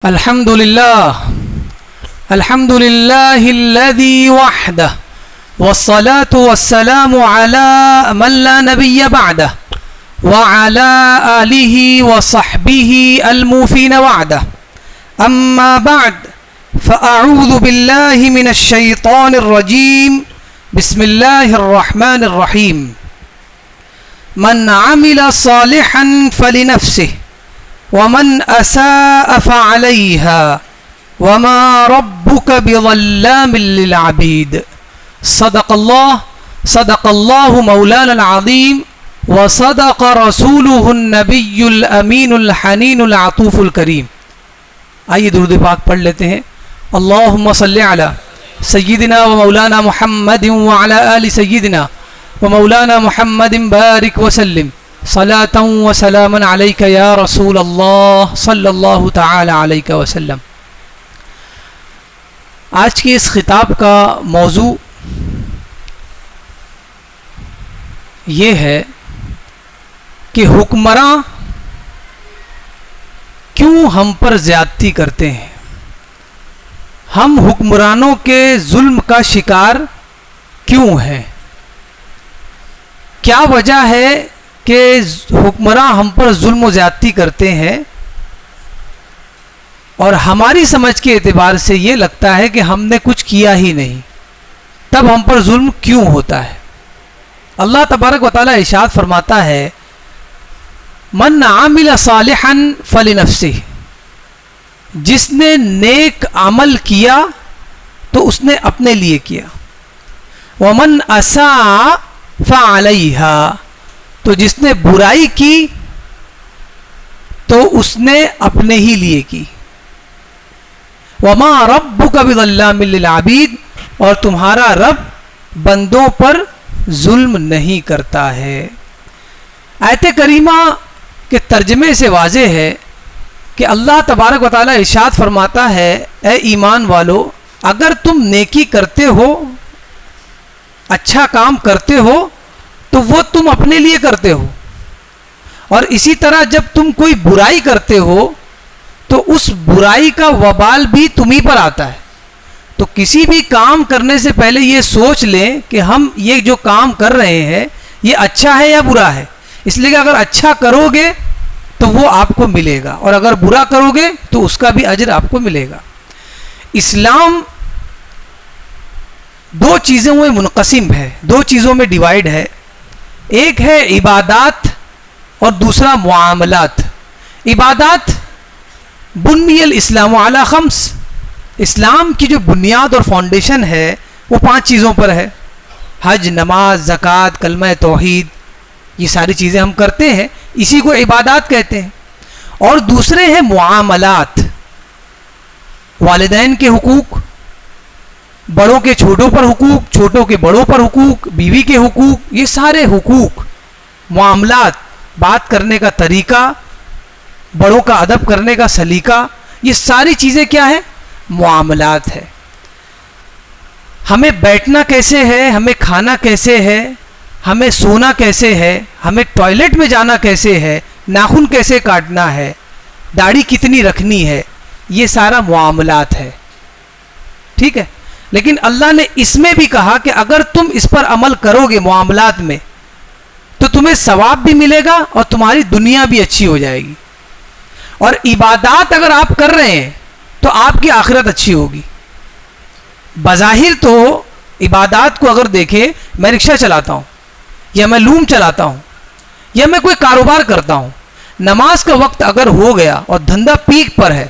الحمد لله الذي وحده والصلاة والسلام على من لا نبي بعده وعلى آله وصحبه الموفين وعده أما بعد فأعوذ بالله من الشيطان الرجيم بسم الله الرحمن الرحيم من عمل صالحا فلنفسه ومن أساء فعليها وما ربك بظلام للعبيد صدق الله مولانا العظيم وصدق رسوله النبي الأمين الحنين العطوف الكريم. آئیے درود پاک پڑھ لیتے ہیں. اللہم صلی علی سیدنا و مولانا محمد وعلی آل سیدنا و مولانا محمد بارک وسلم صلاة و سلاما علیک یا رسول اللہ صلی اللہ تعالی علیہ وسلم. آج کے اس خطاب کا موضوع یہ ہے کہ حکمراں کیوں ہم پر زیادتی کرتے ہیں. ہم حکمرانوں کے ظلم کا شکار کیوں ہیں؟ کیا وجہ ہے کہ حکمراں ہم پر ظلم و زیادتی کرتے ہیں اور ہماری سمجھ کے اعتبار سے یہ لگتا ہے کہ ہم نے کچھ کیا ہی نہیں، تب ہم پر ظلم کیوں ہوتا ہے؟ اللہ تبارک و تعالی ارشاد فرماتا ہے من عمل صالحا فلنفسہ، جس نے نیک عمل کیا تو اس نے اپنے لیے کیا. ومن اساء فعلیہا، تو جس نے برائی کی تو اس نے اپنے ہی لیے کی. وما ربک بظلام للعبید، اور تمہارا رب بندوں پر ظلم نہیں کرتا ہے. آیت کریمہ کے ترجمے سے واضح ہے کہ اللہ تبارک و تعالی ارشاد فرماتا ہے اے ایمان والو، اگر تم نیکی کرتے ہو، اچھا کام کرتے ہو تو وہ تم اپنے لیے کرتے ہو، اور اسی طرح جب تم کوئی برائی کرتے ہو تو اس برائی کا وبال بھی تمہیں پر آتا ہے. تو کسی بھی کام کرنے سے پہلے یہ سوچ لیں کہ ہم یہ جو کام کر رہے ہیں یہ اچھا ہے یا برا ہے. اس لیے کہ اگر اچھا کرو گے تو وہ آپ کو ملے گا، اور اگر برا کرو گے تو اس کا بھی اجر آپ کو ملے گا. اسلام دو چیزوں میں منقسم ہے، دو چیزوں میں ڈیوائیڈ ہے. ایک ہے عبادات اور دوسرا معاملات. عبادات بنی الاسلام علی خمس، اسلام کی جو بنیاد اور فاؤنڈیشن ہے وہ 5 چیزوں پر ہے. حج، نماز، زکوٰۃ، کلمہ توحید، یہ ساری چیزیں ہم کرتے ہیں، اسی کو عبادات کہتے ہیں. اور دوسرے ہیں معاملات، والدین کے حقوق، بڑوں کے چھوٹوں پر حقوق، چھوٹوں کے بڑوں پر حقوق، بیوی کے حقوق، یہ سارے حقوق. معاملات، بات کرنے کا طریقہ، بڑوں کا ادب کرنے کا سلیقہ، یہ ساری چیزیں کیا ہیں؟ معاملات ہے. ہمیں بیٹھنا کیسے ہے، ہمیں کھانا کیسے ہے، ہمیں سونا کیسے ہے، ہمیں ٹوائلٹ میں جانا کیسے ہے، ناخن کیسے کاٹنا ہے، داڑھی کتنی رکھنی ہے، یہ سارا معاملات ہے. ٹھیک ہے، لیکن اللہ نے اس میں بھی کہا کہ اگر تم اس پر عمل کرو گے معاملات میں تو تمہیں ثواب بھی ملے گا اور تمہاری دنیا بھی اچھی ہو جائے گی. اور عبادات اگر آپ کر رہے ہیں تو آپ کی آخرت اچھی ہوگی. بظاہر تو عبادات کو اگر دیکھیں، میں رکشہ چلاتا ہوں یا میں لوم چلاتا ہوں یا میں کوئی کاروبار کرتا ہوں، نماز کا وقت اگر ہو گیا اور دھندا پیک پر ہے،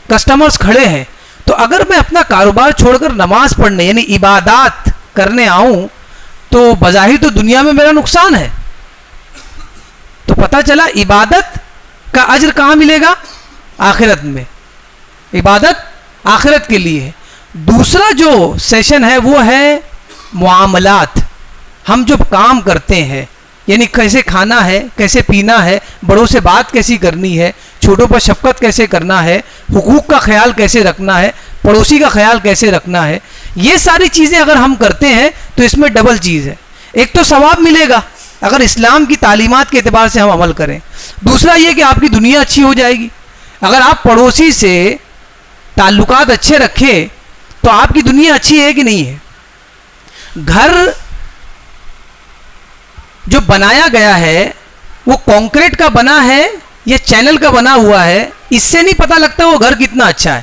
کسٹمرز کھڑے ہیں، تو اگر میں اپنا کاروبار چھوڑ کر نماز پڑھنے یعنی عبادات کرنے آؤں تو بظاہر تو دنیا میں میرا نقصان ہے. تو پتہ چلا عبادت کا اجر کہاں ملے گا؟ آخرت میں. عبادت آخرت کے لیے ہے. دوسرا جو سیشن ہے وہ ہے معاملات. ہم جو کام کرتے ہیں یعنی کیسے کھانا ہے، کیسے پینا ہے، بڑوں سے بات کیسی کرنی ہے، چھوٹوں پر شفقت کیسے کرنا ہے، حقوق کا خیال کیسے رکھنا ہے، پڑوسی کا خیال کیسے رکھنا ہے، یہ ساری چیزیں اگر ہم کرتے ہیں تو اس میں ڈبل چیز ہے. ایک تو ثواب ملے گا اگر اسلام کی تعلیمات کے اعتبار سے ہم عمل کریں، دوسرا یہ کہ آپ کی دنیا اچھی ہو جائے گی. اگر آپ پڑوسی سے تعلقات اچھے رکھیں تو آپ کی دنیا اچھی ہے کہ نہیں ہے؟ گھر جو بنایا گیا ہے وہ کنکریٹ کا بنا ہے یا چینل کا بنا ہوا ہے، اس سے نہیں پتہ لگتا وہ گھر کتنا اچھا ہے.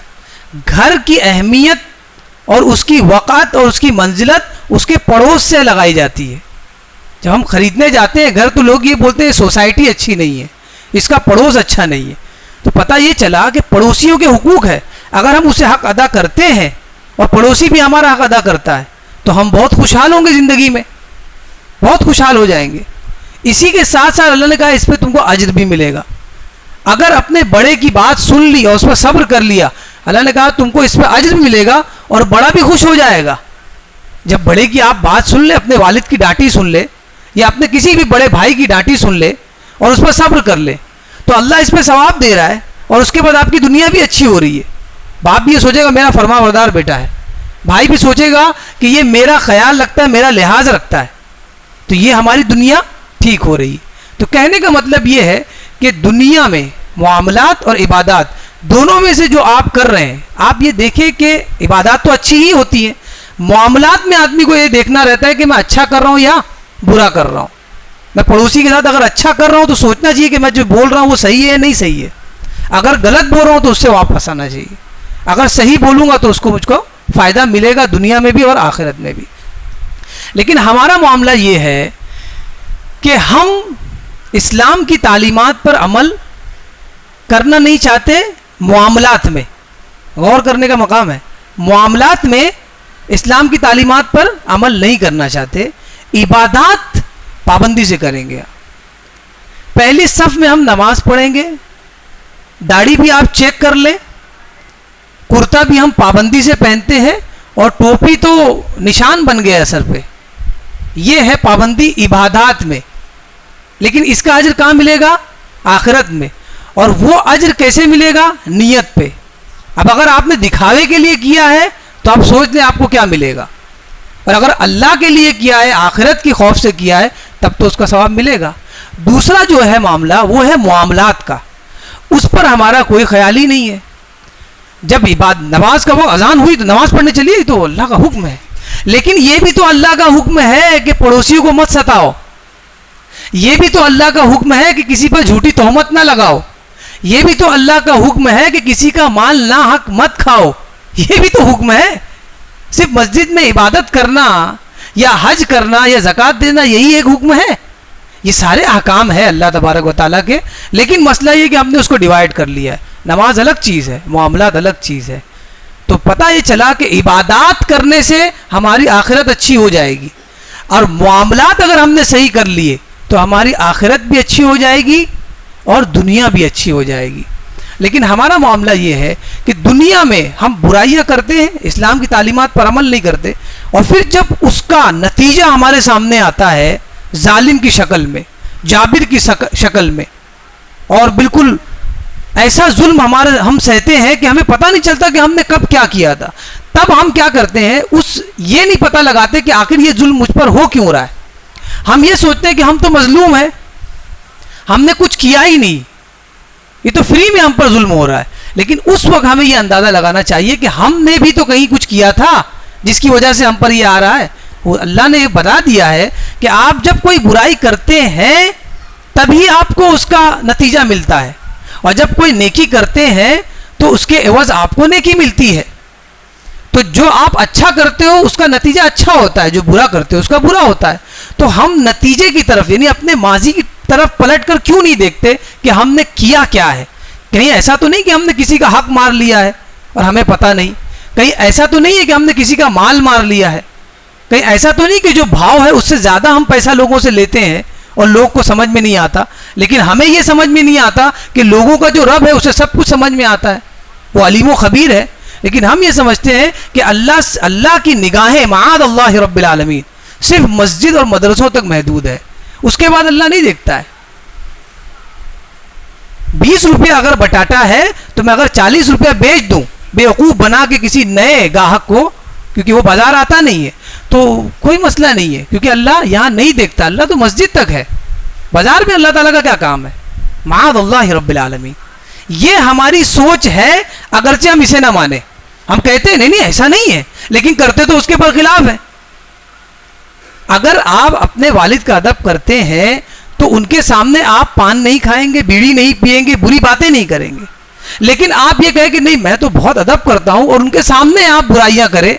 گھر کی اہمیت اور اس کی وقعت اور اس کی منزلت اس کے پڑوس سے لگائی جاتی ہے. جب ہم خریدنے جاتے ہیں گھر تو لوگ یہ بولتے ہیں سوسائٹی اچھی نہیں ہے، اس کا پڑوس اچھا نہیں ہے. تو پتہ یہ چلا کہ پڑوسیوں کے حقوق ہے، اگر ہم اسے حق ادا کرتے ہیں اور پڑوسی بھی ہمارا حق ادا کرتا ہے تو ہم بہت خوشحال ہوں گے، زندگی میں بہت خوشحال ہو جائیں گے. اسی کے ساتھ ساتھ اللہ نے کہا اس پہ تم کو اجر بھی ملے گا. اگر اپنے بڑے کی بات سن لی اور اس پر صبر کر لیا، اللہ نے کہا تم کو اس پہ اجر بھی ملے گا اور بڑا بھی خوش ہو جائے گا. جب بڑے کی آپ بات سن لے، اپنے والد کی ڈانٹی سن لے یا اپنے کسی بھی بڑے بھائی کی ڈانٹی سن لے اور اس پر صبر کر لے تو اللہ اس پہ ثواب دے رہا ہے اور اس کے بعد آپ کی دنیا بھی اچھی ہو رہی ہے. باپ بھی یہ سوچے گا میرا فرما بردار بیٹا ہے، بھائی بھی سوچے گا کہ یہ میرا خیال رکھتا ہے، میرا لحاظ رکھتا ہے، تو یہ ہماری دنیا ٹھیک ہو رہی ہے. تو کہنے کا مطلب یہ ہے کہ دنیا میں معاملات اور عبادات دونوں میں سے جو آپ کر رہے ہیں، آپ یہ دیکھیں کہ عبادات تو اچھی ہی ہوتی ہیں، معاملات میں آدمی کو یہ دیکھنا رہتا ہے کہ میں اچھا کر رہا ہوں یا برا کر رہا ہوں. میں پڑوسی کے ساتھ اگر اچھا کر رہا ہوں تو سوچنا چاہیے کہ میں جو بول رہا ہوں وہ صحیح ہے یا نہیں صحیح ہے. اگر غلط بول رہا ہوں تو اس سے واپس آنا چاہیے. اگر صحیح بولوں گا تو اس کو مجھ کو فائدہ ملے گا دنیا میں بھی اور آخرت میں بھی. لیکن ہمارا معاملہ یہ ہے کہ ہم اسلام کی تعلیمات پر عمل کرنا نہیں چاہتے. معاملات میں غور کرنے کا مقام ہے، معاملات میں اسلام کی تعلیمات پر عمل نہیں کرنا چاہتے. عبادات پابندی سے کریں گے. پہلی صف میں ہم نماز پڑھیں گے، داڑھی بھی آپ چیک کر لیں، کرتا بھی ہم پابندی سے پہنتے ہیں اور ٹوپی تو نشان بن گیا ہے سر پہ. یہ ہے پابندی عبادات میں. لیکن اس کا اجر کہاں ملے گا؟ آخرت میں. اور وہ اجر کیسے ملے گا؟ نیت پہ. اب اگر آپ نے دکھاوے کے لیے کیا ہے تو آپ سوچ لیں آپ کو کیا ملے گا، اور اگر اللہ کے لیے کیا ہے، آخرت کی خوف سے کیا ہے، تب تو اس کا ثواب ملے گا. دوسرا جو ہے معاملہ وہ ہے معاملات کا، اس پر ہمارا کوئی خیال ہی نہیں ہے. جب نماز کا وہ اذان ہوئی تو نماز پڑھنے چلیے تو اللہ کا حکم ہے، لیکن یہ بھی تو اللہ کا حکم ہے کہ پڑوسیوں کو مت ستاؤ. یہ بھی تو اللہ کا حکم ہے کہ کسی پر جھوٹی تہمت نہ لگاؤ. یہ بھی تو اللہ کا حکم ہے کہ کسی کا مال ناحق مت کھاؤ. یہ بھی تو حکم ہے. صرف مسجد میں عبادت کرنا یا حج کرنا یا زکوٰۃ دینا یہی ایک حکم ہے؟ یہ سارے احکام ہیں اللہ تبارک و تعالیٰ کے، لیکن مسئلہ یہ کہ ہم نے اس کو ڈیوائڈ کر لیا ہے. نماز الگ چیز ہے، معاملات الگ چیز ہے. تو پتہ یہ چلا کہ عبادات کرنے سے ہماری آخرت اچھی ہو جائے گی، اور معاملات اگر ہم نے صحیح کر لیے تو ہماری آخرت بھی اچھی ہو جائے گی اور دنیا بھی اچھی ہو جائے گی. لیکن ہمارا معاملہ یہ ہے کہ دنیا میں ہم برائیاں کرتے ہیں، اسلام کی تعلیمات پر عمل نہیں کرتے، اور پھر جب اس کا نتیجہ ہمارے سامنے آتا ہے ظالم کی شکل میں، جابر کی شکل میں، اور بالکل ایسا ظلم ہم سہتے ہیں کہ ہمیں پتہ نہیں چلتا کہ ہم نے کب کیا کیا تھا، تب ہم کیا کرتے ہیں، یہ نہیں پتہ لگاتے کہ آخر یہ ظلم مجھ پر ہو کیوں رہا ہے. ہم یہ سوچتے ہیں کہ ہم تو مظلوم ہیں، ہم نے کچھ کیا ہی نہیں، یہ تو فری میں ہم پر ظلم ہو رہا ہے. لیکن اس وقت ہمیں یہ اندازہ لگانا چاہیے کہ ہم نے بھی تو کہیں کچھ کیا تھا جس کی وجہ سے ہم پر یہ آ رہا ہے. وہ اللہ نے یہ بتا دیا ہے کہ آپ جب کوئی برائی کرتے ہیں تبھی آپ کو اس کا نتیجہ ملتا ہے، اور جب کوئی نیکی کرتے ہیں تو اس کے عوض آپ کو نیکی ملتی ہے. تو جو آپ اچھا کرتے ہو اس کا نتیجہ اچھا ہوتا ہے، جو برا کرتے ہو اس کا برا ہوتا ہے. تو ہم نتیجے کی طرف یعنی اپنے ماضی کی طرف پلٹ کر کیوں نہیں دیکھتے کہ ہم نے کیا ہے؟ کہیں ایسا تو نہیں کہ ہم نے کسی کا حق مار لیا ہے اور ہمیں پتہ نہیں، کہیں ایسا تو نہیں ہے کہ ہم نے کسی کا مال مار لیا ہے، کہیں ایسا تو نہیں کہ جو بھاؤ ہے اس سے زیادہ ہم پیسہ لوگوں سے لیتے ہیں اور لوگ کو سمجھ میں نہیں آتا. لیکن ہمیں یہ سمجھ میں نہیں آتا کہ لوگوں کا جو رب ہے اسے سب کچھ سمجھ میں آتا ہے، وہ علیم و خبیر ہے. لیکن ہم یہ سمجھتے ہیں کہ اللہ کی نگاہیں معاذ اللہ رب العالمین صرف مسجد اور مدرسوں تک محدود ہے، اس کے بعد اللہ نہیں دیکھتا ہے. 20 روپے اگر بٹاٹا ہے تو میں اگر 40 روپے بیچ دوں بیوقوف بنا کے کسی نئے گاہک کو، کیونکہ وہ بازار آتا نہیں ہے، تو کوئی مسئلہ نہیں ہے، کیونکہ اللہ یہاں نہیں دیکھتا. اللہ تو مسجد تک ہے، بازار میں اللہ تعالیٰ کا کیا کام ہے؟ معاذ اللہ رب العالمین. یہ ہماری سوچ ہے، اگرچہ ہم اسے نہ مانیں. ہم کہتے ہیں نہیں ایسا نہیں ہے، لیکن کرتے تو اس کے برخلاف ہیں. اگر آپ اپنے والد کا ادب کرتے ہیں تو ان کے سامنے آپ پان نہیں کھائیں گے، بیڑی نہیں پئیں گے، بری باتیں نہیں کریں گے. لیکن آپ یہ کہیں کہ نہیں میں تو بہت ادب کرتا ہوں، اور ان کے سامنے آپ برائیاں کریں،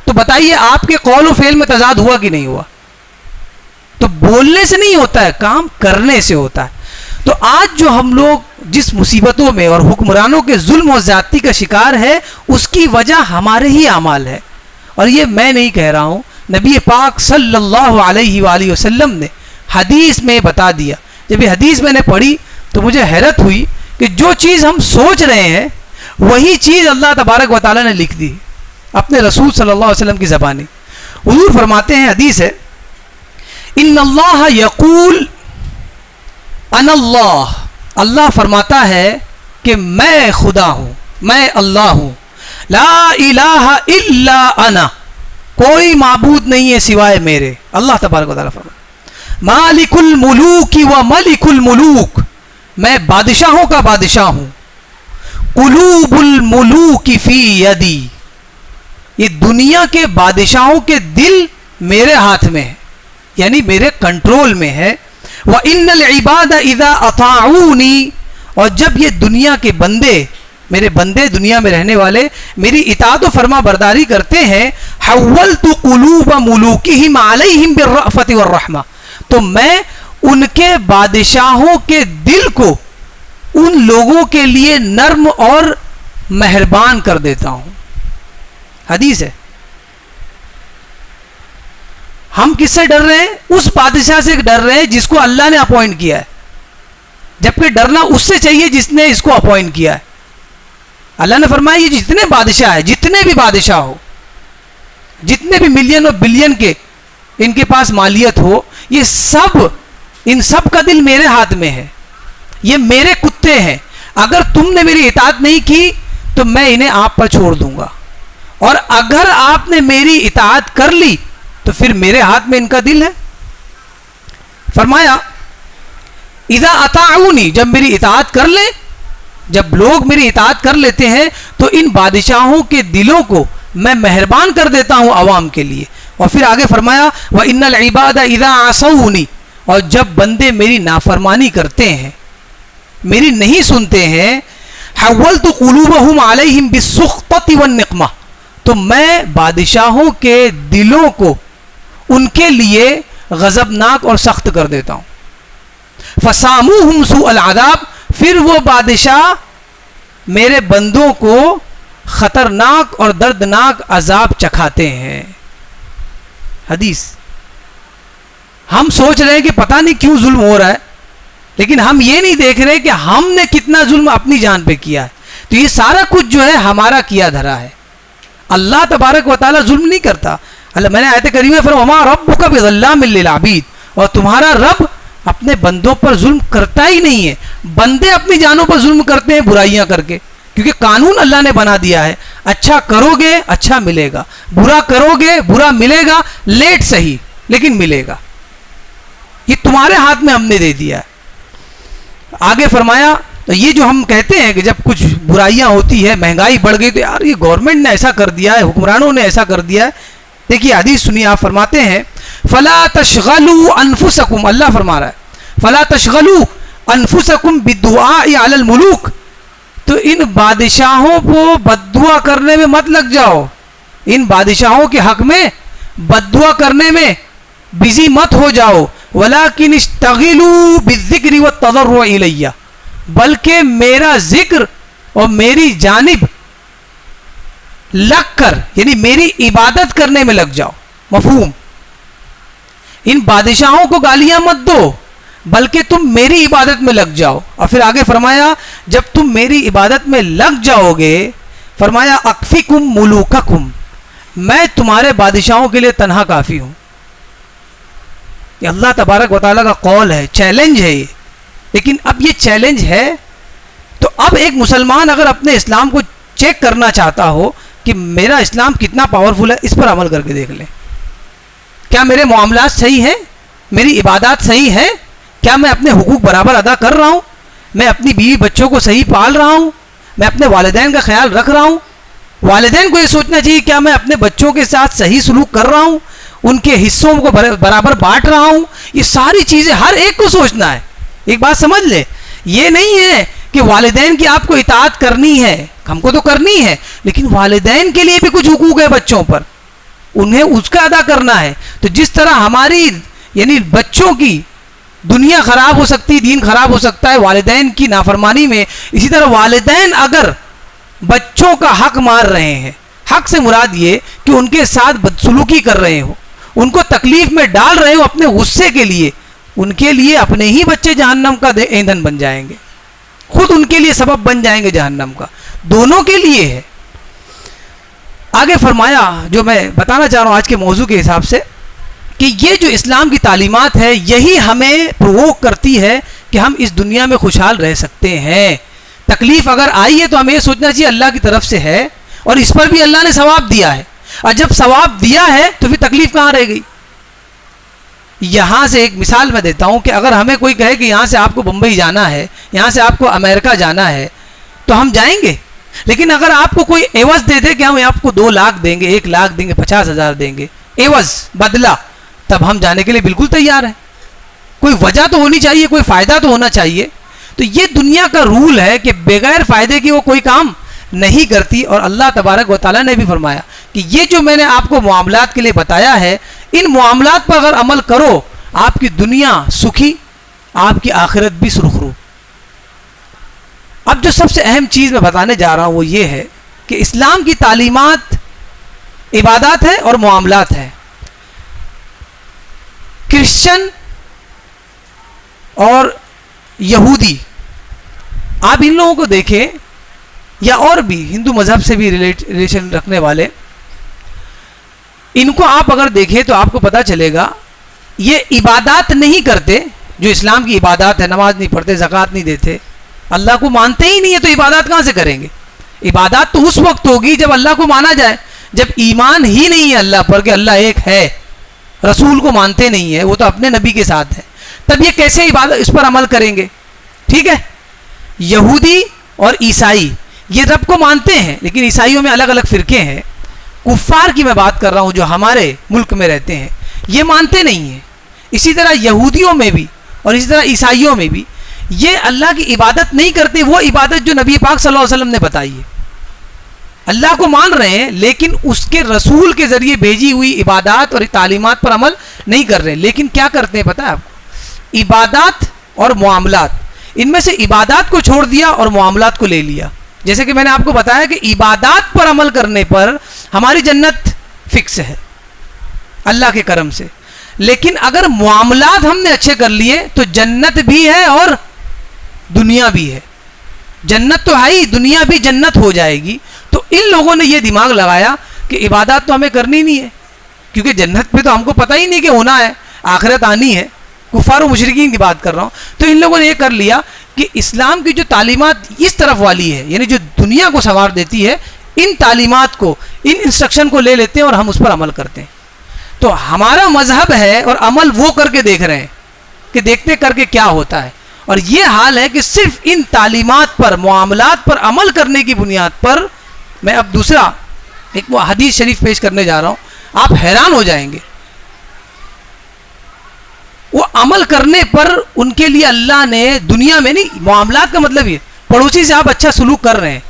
تو بتائیے آپ کے قول و فعل میں تضاد ہوا کہ نہیں ہوا؟ تو بولنے سے نہیں ہوتا ہے، کام کرنے سے ہوتا ہے. تو آج جو ہم لوگ جس مصیبتوں میں اور حکمرانوں کے ظلم و زیادتی کا شکار ہے، اس کی وجہ ہمارے ہی اعمال ہے. اور یہ میں نہیں کہہ رہا ہوں، نبی پاک صلی اللہ علیہ وآلہ وسلم نے حدیث میں بتا دیا. جب یہ حدیث میں نے پڑھی تو مجھے حیرت ہوئی کہ جو چیز ہم سوچ رہے ہیں وہی چیز اللہ تبارک و تعالیٰ نے لکھ دی اپنے رسول صلی اللہ علیہ وسلم کی زبانی. حضور فرماتے ہیں، حدیث ہے، ان اللہ یقول انا اللہ، اللہ فرماتا ہے کہ میں خدا ہوں، میں اللہ ہوں. لا الہ الا انا، کوئی معبود نہیں ہے سوائے میرے. اللہ تبارک و تعالیٰ فرماتا مالک الملوک و ملک الملوک، میں بادشاہوں کا بادشاہ ہوں. قلوب الملوک فی یدی، یہ دنیا کے بادشاہوں کے دل میرے ہاتھ میں ہے، یعنی میرے کنٹرول میں ہے. وَإِنَّ الْعِبَادَ إِذَا أَطَاعُونِي، اور جب یہ دنیا کے بندے، میرے بندے دنیا میں رہنے والے میری اطاعت و فرما برداری کرتے ہیں، حَوَّلْتُ قُلُوبَ مُلُوكِهِمْ عَلَيْهِمْ بِالرَّأْفَةِ وَالرَّحْمَةِ، تو میں ان کے بادشاہوں کے دل کو ان لوگوں کے لیے نرم اور مہربان کر دیتا ہوں. حدیث ہے. ہم کس سے ڈر رہے ہیں؟ اس بادشاہ سے ڈر رہے ہیں جس کو اللہ نے اپوائنٹ کیا ہے، جبکہ ڈرنا اس سے چاہیے جس نے اس کو اپوائنٹ کیا ہے. اللہ نے فرمایا یہ جتنے بادشاہ ہیں، جتنے بھی بادشاہ ہو، جتنے بھی ملین اور بلین کے ان کے پاس مالیت ہو، یہ سب، ان سب کا دل میرے ہاتھ میں ہے. یہ میرے کتے ہیں، اگر تم نے میری اطاعت نہیں کی تو میں انہیں آپ پر چھوڑ دوں گا، اور اگر آپ نے میری اطاعت کر لی تو پھر میرے ہاتھ میں ان کا دل ہے. فرمایا اذا اطاعونی، جب میری اطاعت کر لیں، جب لوگ میری اطاعت کر لیتے ہیں تو ان بادشاہوں کے دلوں کو میں مہربان کر دیتا ہوں عوام کے لیے. اور پھر آگے فرمایا وَإِنَّ الْعِبَادَ إِذَا عَصَوْنِي، اور جب بندے میری نافرمانی کرتے ہیں، میری نہیں سنتے ہیں، حَوَّلْتُ قُلُوبَهُمْ عَلَيْهِمْ بِالسُّخْطَةِ وَالنِّقْمَةِ، تو میں بادشاہوں کے دلوں کو ان کے لیے غضبناک اور سخت کر دیتا ہوں. فَسَامُوهُمْ سُوءَ الْعَذَابِ، پھر وہ بادشاہ میرے بندوں کو خطرناک اور دردناک عذاب چکھاتے ہیں. حدیث. ہم سوچ رہے ہیں کہ پتہ نہیں کیوں ظلم ہو رہا ہے، لیکن ہم یہ نہیں دیکھ رہے کہ ہم نے کتنا ظلم اپنی جان پہ کیا ہے. تو یہ سارا کچھ جو ہے ہمارا کیا دھرا ہے. اللہ تبارک و تعالیٰ ظلم نہیں کرتا. اللہ، میں نے آیت کریمہ فرمایا وَمَا رَبُّكَ بِظَلَّامٍ لِّلْعَبِيدِ، اور تمہارا رب اپنے بندوں پر ظلم کرتا ہی نہیں ہے. بندے اپنی جانوں پر ظلم کرتے ہیں برائیاں کر کے، کیونکہ قانون اللہ نے بنا دیا ہے، اچھا کرو گے اچھا ملے گا، برا کرو گے برا ملے گا، لیٹ صحیح لیکن ملے گا. یہ تمہارے ہاتھ میں ہم نے دے دیا ہے. آگے فرمایا تو یہ جو ہم کہتے ہیں کہ جب کچھ برائیاں ہوتی ہے، مہنگائی بڑھ گئی، تو یار یہ گورنمنٹ نے ایسا کر دیا ہے، حکمرانوں نے ایسا کر دیا ہے. دیکھیے حدیث سنیے، آپ فرماتے ہیں فلا تشغلوا انفسکم، اللہ فرما رہا ہے فلا تشغلوا انفسکم بالدعاء علی الملوک، تو ان بادشاہوں کو بد دعا کرنے میں مت لگ جاؤ، ان بادشاہوں کے حق میں بد دعا کرنے میں بزی مت ہو جاؤ. ولیکن اشتغلوا بالذکر والتضرع الی، بلکہ میرا ذکر اور میری جانب لگ کر، یعنی میری عبادت کرنے میں لگ جاؤ. مفہوم؟ ان بادشاہوں کو گالیاں مت دو، بلکہ تم میری عبادت میں لگ جاؤ. اور پھر آگے فرمایا جب تم میری عبادت میں لگ جاؤ گے، فرمایا اکفکم ملوککم، میں تمہارے بادشاہوں کے لیے تنہا کافی ہوں. یہ اللہ تبارک و تعالیٰ کا قول ہے، چیلنج ہے یہ. لیکن اب یہ چیلنج ہے تو اب ایک مسلمان اگر اپنے اسلام کو چیک کرنا چاہتا ہو کہ میرا اسلام کتنا پاورفل ہے، اس پر عمل کر کے دیکھ لیں. کیا میرے معاملات صحیح ہیں؟ میری عبادات صحیح ہیں؟ کیا میں اپنے حقوق برابر ادا کر رہا ہوں؟ میں اپنی بیوی بچوں کو صحیح پال رہا ہوں, میں اپنے والدین کا خیال رکھ رہا ہوں. والدین کو یہ سوچنا چاہیے کیا میں اپنے بچوں کے ساتھ صحیح سلوک کر رہا ہوں, ان کے حصوں کو برابر بانٹ رہا ہوں. یہ ساری چیزیں ہر ایک کو سوچنا ہے. ایک بات سمجھ لے, یہ نہیں ہے کہ والدین کی آپ کو اطاعت کرنی ہے, ہم کو تو کرنی ہے, لیکن والدین کے لیے بھی کچھ حقوق ہے بچوں پر, انہیں اس کا ادا کرنا ہے. تو جس طرح ہماری یعنی بچوں کی دنیا خراب ہو سکتی, دین خراب ہو سکتا ہے والدین کی نافرمانی میں, اسی طرح والدین اگر بچوں کا حق مار رہے ہیں, حق سے مراد یہ کہ ان کے ساتھ بدسلوکی کر رہے ہو, ان کو تکلیف میں ڈال رہے ہو اپنے غصے کے لیے, ان کے لیے اپنے ہی بچے جہنم کا ایندھن بن جائیں گے, خود ان کے لیے سبب بن جائیں گے جہنم کا. دونوں کے لیے ہے. آگے فرمایا, جو میں بتانا چاہ رہا ہوں آج کے موضوع کے حساب سے, کہ یہ جو اسلام کی تعلیمات ہے یہی ہمیں پرووک کرتی ہے کہ ہم اس دنیا میں خوشحال رہ سکتے ہیں. تکلیف اگر آئی ہے تو ہمیں یہ سوچنا چاہیے اللہ کی طرف سے ہے, اور اس پر بھی اللہ نے ثواب دیا ہے, اور جب ثواب دیا ہے تو پھر تکلیف کہاں رہ گئی. یہاں سے ایک مثال میں دیتا ہوں کہ اگر ہمیں کوئی کہے کہ یہاں سے آپ کو بمبئی جانا ہے, یہاں سے آپ کو امریکہ جانا ہے, تو ہم جائیں گے. لیکن اگر آپ کو کوئی عوض دے دے کہ ہم آپ کو 2 لاکھ دیں گے, 1 لاکھ دیں گے, 50,000 دیں گے عوض بدلہ, تب ہم جانے کے لیے بالکل تیار ہیں. کوئی وجہ تو ہونی چاہیے, کوئی فائدہ تو ہونا چاہیے. تو یہ دنیا کا رول ہے کہ بغیر فائدے کی وہ کوئی کام نہیں کرتی. اور اللہ تبارک و تعالیٰ نے بھی فرمایا کہ یہ جو میں نے آپ کو معاملات کے لیے بتایا ہے, ان معاملات پر اگر عمل کرو, آپ کی دنیا سکھی, آپ کی آخرت بھی سرخرو. اب جو سب سے اہم چیز میں بتانے جا رہا ہوں وہ یہ ہے کہ اسلام کی تعلیمات عبادات ہے اور معاملات ہے. کرسچن اور یہودی, آپ ان لوگوں کو دیکھیں, یا اور بھی ہندو مذہب سے بھی ریلیشن رکھنے والے, ان کو آپ اگر دیکھیں تو آپ کو پتا چلے گا یہ عبادات نہیں کرتے. جو اسلام کی عبادات ہے, نماز نہیں پڑھتے, زکوٰۃ نہیں دیتے, اللہ کو مانتے ہی نہیں ہے, تو عبادات کہاں سے کریں گے. عبادات تو اس وقت ہوگی جب اللہ کو مانا جائے. جب ایمان ہی نہیں ہے اللہ پر کہ اللہ ایک ہے, رسول کو مانتے نہیں ہے, وہ تو اپنے نبی کے ساتھ ہے, تب یہ کیسے عبادت اس پر عمل کریں گے. ٹھیک ہے, یہودی اور عیسائی یہ رب کو مانتے ہیں, لیکن عیسائیوں میں الگ الگ فرقے ہیں. کفار کی میں بات کر رہا ہوں جو ہمارے ملک میں رہتے ہیں, یہ مانتے نہیں ہیں. اسی طرح یہودیوں میں بھی اور اسی طرح عیسائیوں میں بھی یہ اللہ کی عبادت نہیں کرتے, وہ عبادت جو نبی پاک صلی اللہ علیہ وسلم نے بتائی ہے. اللہ کو مان رہے ہیں لیکن اس کے رسول کے ذریعے بھیجی ہوئی عبادات اور تعلیمات پر عمل نہیں کر رہے. لیکن کیا کرتے ہیں پتہ ہے آپ کو, عبادات اور معاملات, ان میں سے عبادات کو چھوڑ دیا اور معاملات کو لے لیا. جیسے کہ میں نے آپ کو بتایا کہ عبادات پر عمل کرنے پر ہماری جنت فکس ہے اللہ کے کرم سے, لیکن اگر معاملات ہم نے اچھے کر لیے تو جنت بھی ہے اور دنیا بھی ہے. جنت تو ہے ہی, دنیا بھی جنت ہو جائے گی. تو ان لوگوں نے یہ دماغ لگایا کہ عبادات تو ہمیں کرنی نہیں ہے, کیونکہ جنت پہ تو ہم کو پتہ ہی نہیں کہ ہونا ہے, آخرت آنی ہے. کفار و مشرکین کی بات کر رہا ہوں. تو ان لوگوں نے یہ کر لیا کہ اسلام کی جو تعلیمات اس طرف والی ہے, یعنی جو دنیا کو سنوار دیتی ہے, ان تعلیمات کو, ان انسٹرکشن کو لے لیتے ہیں اور ہم اس پر عمل کرتے ہیں. تو ہمارا مذہب ہے اور عمل وہ کر کے دیکھ رہے ہیں کہ دیکھتے کر کے کیا ہوتا ہے. اور یہ حال ہے کہ صرف ان تعلیمات پر, معاملات پر عمل کرنے کی بنیاد پر, میں اب دوسرا ایک حدیث شریف پیش کرنے جا رہا ہوں, آپ حیران ہو جائیں گے. وہ عمل کرنے پر ان کے لیے اللہ نے دنیا میں نہیں, معاملات کا مطلب یہ, پڑوسی سے آپ اچھا سلوک کر رہے ہیں,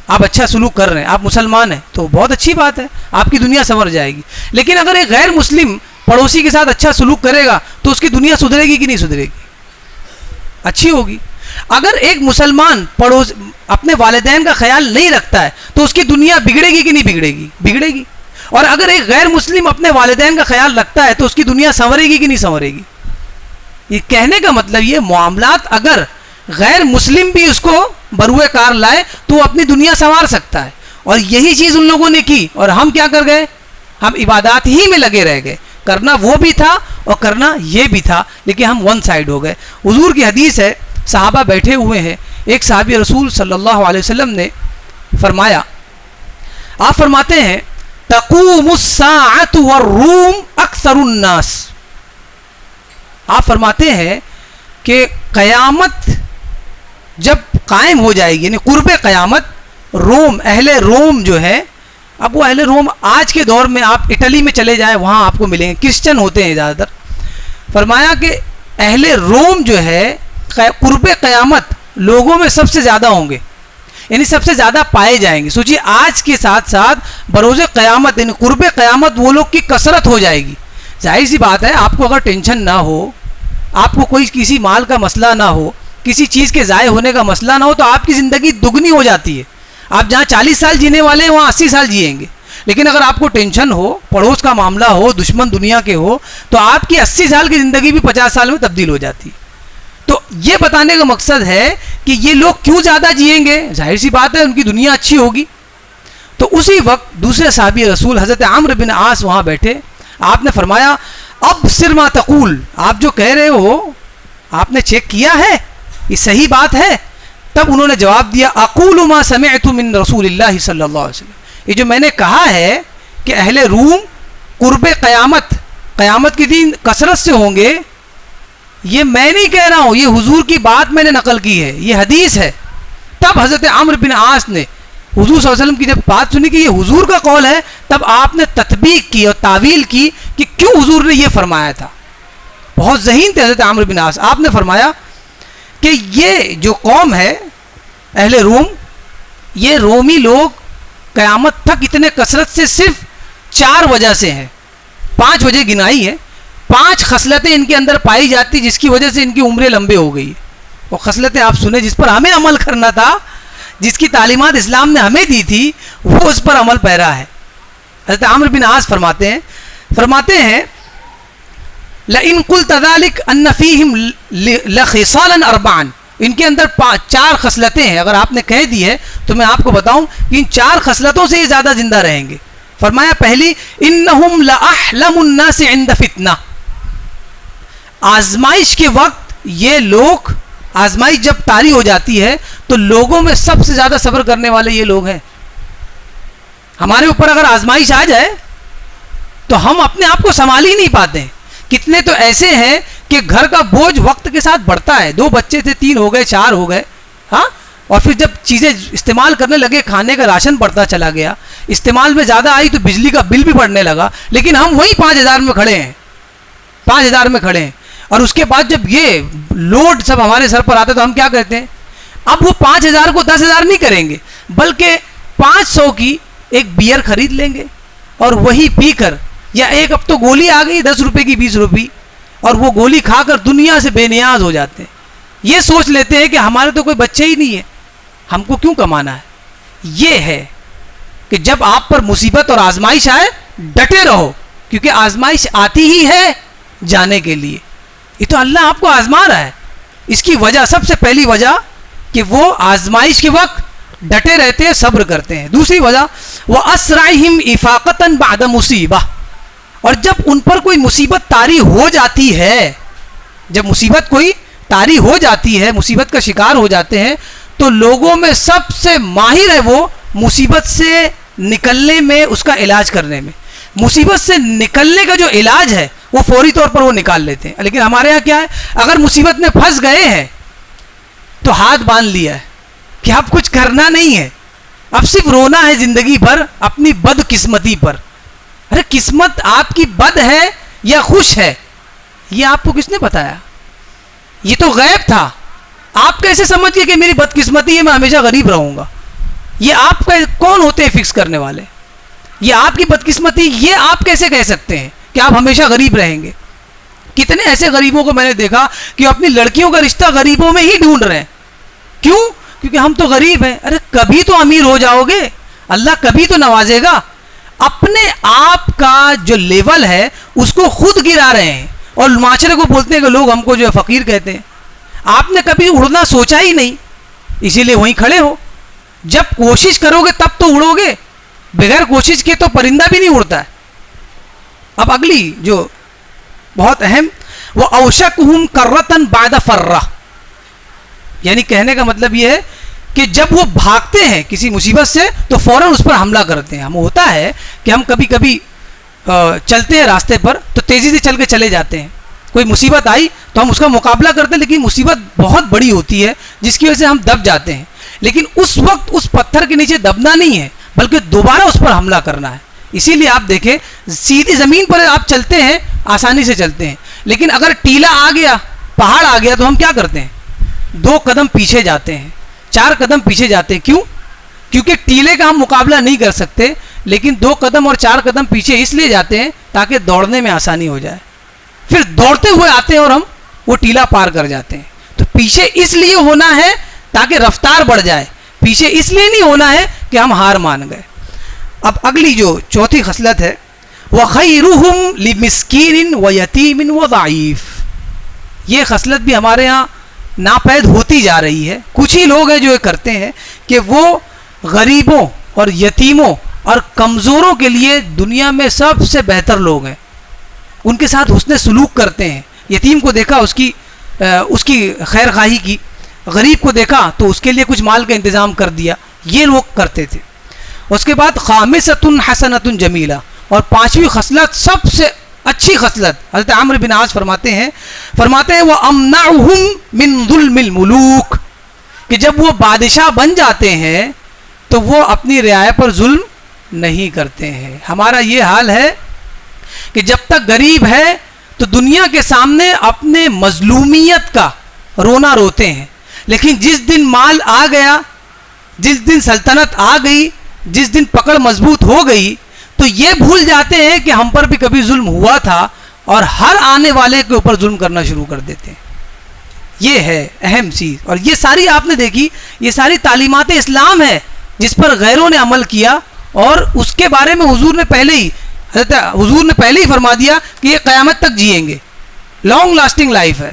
آپ اچھا سلوک کر رہے ہیں, آپ مسلمان ہیں تو بہت اچھی بات ہے, آپ کی دنیا سنور جائے گی. لیکن اگر ایک غیر مسلم پڑوسی کے ساتھ اچھا سلوک کرے گا تو اس کی دنیا سدھرے گی کہ نہیں سدھرے گی؟ اچھی ہوگی. اگر ایک مسلمان پڑوس اپنے والدین کا خیال نہیں رکھتا ہے تو اس کی دنیا بگڑے گی کہ نہیں بگڑے گی؟ بگڑے گی. اور اگر ایک غیر مسلم اپنے والدین کا خیال رکھتا ہے تو اس کی دنیا سنورے گی کہ نہیں سنورے گی؟ یہ کہنے کا مطلب یہ, معاملات اگر غیر مسلم بھی اس کو بروئے کار لائے تو وہ اپنی دنیا سنوار سکتا ہے. اور یہی چیز ان لوگوں نے کی, اور ہم کیا کر گئے, ہم عبادات ہی میں لگے رہ گئے. کرنا وہ بھی تھا اور کرنا یہ بھی تھا, لیکن ہم ون سائڈ ہو گئے. حضور کی حدیث ہے, صحابہ بیٹھے ہوئے ہیں, ایک صحابی رسول صلی اللہ علیہ وسلم نے فرمایا, آپ فرماتے ہیں تقوم الساعۃ والروم اکثر الناس. آپ فرماتے ہیں کہ قیامت جب قائم ہو جائے گی، یعنی قرب قیامت، روم، اہل روم جو ہے، اب وہ اہل روم آج کے دور میں آپ اٹلی میں چلے جائیں وہاں آپ کو ملیں گے، کرسچن ہوتے ہیں زیادہ تر. فرمایا کہ اہل روم جو ہے قرب قیامت لوگوں میں سب سے زیادہ ہوں گے، یعنی سب سے زیادہ پائے جائیں گے. سوچیے آج کے ساتھ ساتھ بروز قیامت یعنی قرب قیامت وہ لوگ کی کثرت ہو جائے گی. ظاہر سی بات ہے، آپ کو اگر ٹینشن نہ ہو، آپ کو کوئی کسی مال کا مسئلہ نہ ہو، کسی چیز کے ضائع ہونے کا مسئلہ نہ ہو، تو آپ کی زندگی دگنی ہو جاتی ہے. آپ جہاں 40 سال جینے والے ہیں وہاں 80 سال جئیں گے. لیکن اگر آپ کو ٹینشن ہو، پڑوس کا معاملہ ہو، دشمن دنیا کے ہو، تو آپ کی 80 سال کی زندگی بھی 50 سال میں تبدیل ہو جاتی ہے. تو یہ بتانے کا مقصد ہے کہ یہ لوگ کیوں زیادہ جئیں گے، ظاہر سی بات ہے ان کی دنیا اچھی ہوگی. تو اسی وقت دوسرے صحابی رسول حضرت عمرو بن عاص وہاں بیٹھے. آپ نے فرمایا اب سر ما تقول، آپ جو کہہ رہے ہو آپ نے چیک کیا ہے، یہ صحیح بات ہے؟ تب انہوں نے جواب دیا اقول ما سمعت من رسول اللہ صلی اللہ علیہ وسلم، یہ جو میں نے کہا ہے کہ اہل روم قرب قیامت، قیامت کے دن کثرت سے ہوں گے، یہ میں نہیں کہہ رہا ہوں، یہ حضور کی بات میں نے نقل کی ہے، یہ حدیث ہے. تب حضرت عمرو بن عاص نے حضور صلی اللہ علیہ وسلم کی جب بات سنی کہ یہ حضور کا قول ہے، تب آپ نے تطبیق کی اور تعویل کی کہ کیوں حضور نے یہ فرمایا تھا. بہت ذہین تھے حضرت عمرو بن عاص. آپ نے فرمایا کہ یہ جو قوم ہے اہل روم، یہ رومی لوگ قیامت تک اتنے کثرت سے صرف 4 وجہ سے ہیں. 5 وجہ گنائی ہے، 5 خصلتیں ان کے اندر پائی جاتی جس کی وجہ سے ان کی عمریں لمبے ہو گئی. وہ خصلتیں آپ سنیں جس پر ہمیں عمل کرنا تھا، جس کی تعلیمات اسلام نے ہمیں دی تھی، وہ اس پر عمل پیرا ہے. حضرت عمرو بن عاص فرماتے ہیں لَإِن قُلْتَ ذَلِكَ أَنَّ فِيهِمْ لَخِصَالًا أَرْبَعًا، ان کے اندر 4 خصلتیں ہیں. اگر آپ نے کہہ دی ہے تو میں آپ کو بتاؤں کہ ان 4 خصلتوں سے یہ زیادہ زندہ رہیں گے. فرمایا پہلی إِنَّهُمْ لَأَحْلَمُ النَّاسِ عِنْدَ فِتْنَةٍ، آزمائش کے وقت یہ لوگ، آزمائش جب طاری ہو جاتی ہے تو لوگوں میں سب سے زیادہ صبر کرنے والے یہ لوگ ہیں. ہمارے اوپر اگر آزمائش آ جائے تو ہم اپنے آپ کو سنبھال ہی نہیں پاتے ہیں. کتنے تو ایسے ہیں کہ گھر کا بوجھ وقت کے ساتھ بڑھتا ہے، 2 بچے تھے 3 ہو گئے 4 ہو گئے، ہاں، اور پھر جب چیزیں استعمال کرنے لگے، کھانے کا راشن بڑھتا چلا گیا، استعمال میں زیادہ آئی تو بجلی کا بل بھی بڑھنے لگا، لیکن ہم وہی 5,000 میں کھڑے ہیں، 5,000 میں کھڑے ہیں. اور اس کے بعد جب یہ لوڈ سب ہمارے سر پر آتا ہے تو ہم کیا کرتے ہیں؟ اب وہ 5,000 کو 10,000 نہیں کریں گے، بلکہ 500 کی ایک بیئر خرید لیں گے اور وہی پی کر، یا ایک اب تو گولی آ گئی 10 روپے کی 20 روپے، اور وہ گولی کھا کر دنیا سے بے نیاز ہو جاتے ہیں. یہ سوچ لیتے ہیں کہ ہمارے تو کوئی بچے ہی نہیں ہے، ہم کو کیوں کمانا ہے. یہ ہے کہ جب آپ پر مصیبت اور آزمائش آئے ڈٹے رہو، کیونکہ آزمائش آتی ہی ہے جانے کے لیے. یہ تو اللہ آپ کو آزما رہا ہے. اس کی وجہ، سب سے پہلی وجہ کہ وہ آزمائش کے وقت ڈٹے رہتے ہیں، صبر کرتے ہیں. دوسری وجہ وَأَسْرَعِهِمْ إِفَاقَةً بَعْدَ مُصِيبَةٍ، اور جب ان پر کوئی مصیبت طاری ہو جاتی ہے، جب مصیبت کوئی طاری ہو جاتی ہے، مصیبت کا شکار ہو جاتے ہیں، تو لوگوں میں سب سے ماہر ہے وہ مصیبت سے نکلنے میں، اس کا علاج کرنے میں. مصیبت سے نکلنے کا جو علاج ہے وہ فوری طور پر وہ نکال لیتے ہیں. لیکن ہمارے یہاں کیا ہے، اگر مصیبت میں پھنس گئے ہیں تو ہاتھ باندھ لیا ہے کہ اب کچھ کرنا نہیں ہے، اب صرف رونا ہے زندگی بھر اپنی بد قسمتی پر. ارے قسمت آپ کی بد ہے یا خوش ہے، یہ آپ کو کس نے بتایا؟ یہ تو غیب تھا. آپ کیسے سمجھ گئے کہ میری بد قسمتی ہے، میں ہمیشہ غریب رہوں گا؟ یہ آپ کا کون ہوتے ہیں فکس کرنے والے؟ یہ آپ کی بدقسمتی، یہ آپ کیسے کہہ سکتے ہیں کہ آپ ہمیشہ غریب رہیں گے؟ کتنے ایسے غریبوں کو میں نے دیکھا کہ اپنی لڑکیوں کا رشتہ غریبوں میں ہی ڈھونڈ رہے ہیں. کیوں؟ کیونکہ ہم تو غریب ہیں. ارے کبھی تو امیر ہو جاؤ گے، اللہ کبھی تو نوازے گا. اپنے آپ کا جو لیول ہے اس کو خود گرا رہے ہیں اور معاشرے کو بولتے ہیں کہ لوگ ہم کو جو ہے فقیر کہتے ہیں. آپ نے کبھی اڑنا سوچا ہی نہیں، اسی لیے وہیں کھڑے ہو. جب کوشش کرو گے تب تو اڑو گے، بغیر کوشش کے تو پرندہ بھی نہیں اڑتا ہے. اب اگلی جو بہت اہم، وہ اوشکہم کرتن بعد فرہ، یعنی کہنے کا مطلب یہ ہے کہ جب وہ بھاگتے ہیں کسی مصیبت سے تو فوراً اس پر حملہ کرتے ہیں. ہم ہوتا ہے کہ ہم کبھی کبھی چلتے ہیں راستے پر تو تیزی سے چل کے چلے جاتے ہیں، کوئی مصیبت آئی تو ہم اس کا مقابلہ کرتے ہیں، لیکن مصیبت بہت بڑی ہوتی ہے جس کی وجہ سے ہم دب جاتے ہیں، لیکن اس وقت اس پتھر کے نیچے دبنا نہیں ہے بلکہ دوبارہ اس پر حملہ کرنا ہے. اسی لیے آپ دیکھیں سیدھی زمین پر آپ چلتے ہیں آسانی سے چلتے ہیں، لیکن اگر ٹیلا آ گیا، پہاڑ آ گیا تو ہم کیا کرتے ہیں؟ 2 قدم پیچھے جاتے ہیں، 4 قدم پیچھے جاتے ہیں. کیوں؟ کیونکہ ٹیلے کا ہم مقابلہ نہیں کر سکتے، لیکن 2 قدم اور 4 قدم پیچھے اس لیے جاتے ہیں تاکہ دوڑنے میں آسانی ہو جائے. پھر دوڑتے ہوئے آتے ہیں اور ہم وہ ٹیلا پار کر جاتے ہیں. تو پیچھے اس لیے ہونا ہے تاکہ رفتار بڑھ جائے، پیچھے اس لیے نہیں ہونا ہے کہ ہم ہار مان گئے. اب اگلی جو چوتھی خصلت ہے، وَخَيْرُهُمْ لِمِسْكِينٍ وَيَتِيمٍ وَضَعِيفٍ. یہ خصلت بھی ہمارے ہاں ناپید ہوتی جا رہی ہے. کچھ ہی لوگ ہیں جو یہ کرتے ہیں کہ وہ غریبوں اور یتیموں اور کمزوروں کے لیے دنیا میں سب سے بہتر لوگ ہیں، ان کے ساتھ حسن سلوک کرتے ہیں. یتیم کو دیکھا اس کی خیر خواہی کی، غریب کو دیکھا تو اس کے لیے کچھ مال کا انتظام کر دیا. یہ لوگ کرتے تھے. اس کے بعد خامسۃ حسنۃ جمیلہ، اور 5ویں خصلت سب سے اچھی خصلت، حضرت عمرو بن عاص فرماتے ہیں وَأَمْنَعُهُمْ مِنْ ظُلْمِ الْمُلُوكِ، کہ جب وہ بادشاہ بن جاتے ہیں تو وہ اپنی رعایا پر ظلم نہیں کرتے ہیں. ہمارا یہ حال ہے کہ جب تک غریب ہے تو دنیا کے سامنے اپنے مظلومیت کا رونا روتے ہیں، لیکن جس دن مال آ گیا، جس دن سلطنت آ گئی، جس دن پکڑ مضبوط ہو گئی تو یہ بھول جاتے ہیں کہ ہم پر بھی کبھی ظلم ہوا تھا، اور ہر آنے والے کے اوپر ظلم کرنا شروع کر دیتے ہیں. یہ ہے اہم چیز. اور یہ ساری آپ نے دیکھی، یہ ساری تعلیمات اسلام ہے جس پر غیروں نے عمل کیا، اور اس کے بارے میں حضور نے پہلے ہی فرما دیا کہ یہ قیامت تک جئیں گے. لانگ لاسٹنگ لائف ہے.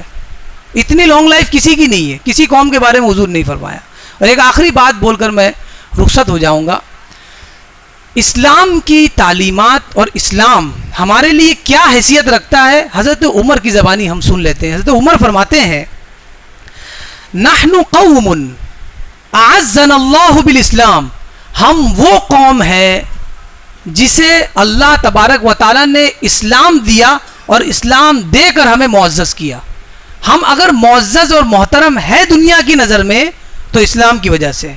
اتنی لانگ لائف کسی کی نہیں ہے، کسی قوم کے بارے میں حضور نہیں فرمایا. اور ایک آخری بات بول کر میں رخصت ہو جاؤں گا. اسلام کی تعلیمات اور اسلام ہمارے لیے کیا حیثیت رکھتا ہے، حضرت عمر کی زبانی ہم سن لیتے ہیں. حضرت عمر فرماتے ہیں نحن قوم اعزنا اللہ بالاسلام، ہم وہ قوم ہے جسے اللہ تبارک و تعالیٰ نے اسلام دیا اور اسلام دے کر ہمیں معزز کیا. ہم اگر معزز اور محترم ہے دنیا کی نظر میں تو اسلام کی وجہ سے.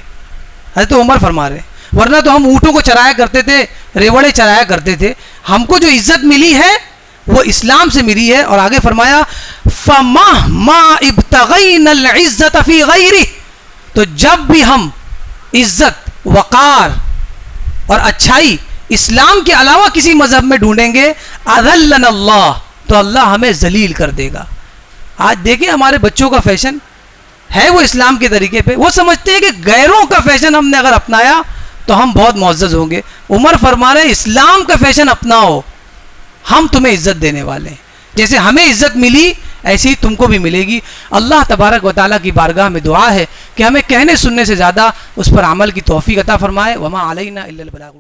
حضرت عمر فرما رہے ہیں ورنہ تو ہم اونٹوں کو چرایا کرتے تھے، ریوڑے چرایا کرتے تھے. ہم کو جو عزت ملی ہے وہ اسلام سے ملی ہے. اور آگے فرمایا فَمَهْمَا ابْتَغَيْنَا الْعِزَّةَ فِي غَيْرِهِ، تو جب بھی ہم عزت، وقار اور اچھائی اسلام کے علاوہ کسی مذہب میں ڈھونڈیں گے اذلنا اللہ، تو اللہ ہمیں ذلیل کر دے گا. آج دیکھیں ہمارے بچوں کا فیشن ہے وہ اسلام کے طریقے پہ، وہ سمجھتے ہیں کہ غیروں کا فیشن ہم نے اگر اپنایا تو ہم بہت معزز ہوں گے. عمر فرما رہے ہیں اسلام کا فیشن اپناؤ، ہم تمہیں عزت دینے والے ہیں. جیسے ہمیں عزت ملی ایسی ہی تم کو بھی ملے گی. اللہ تبارک و تعالیٰ کی بارگاہ میں دعا ہے کہ ہمیں کہنے سننے سے زیادہ اس پر عمل کی توفیق عطا فرمائے. وما علینا الا البلاغ.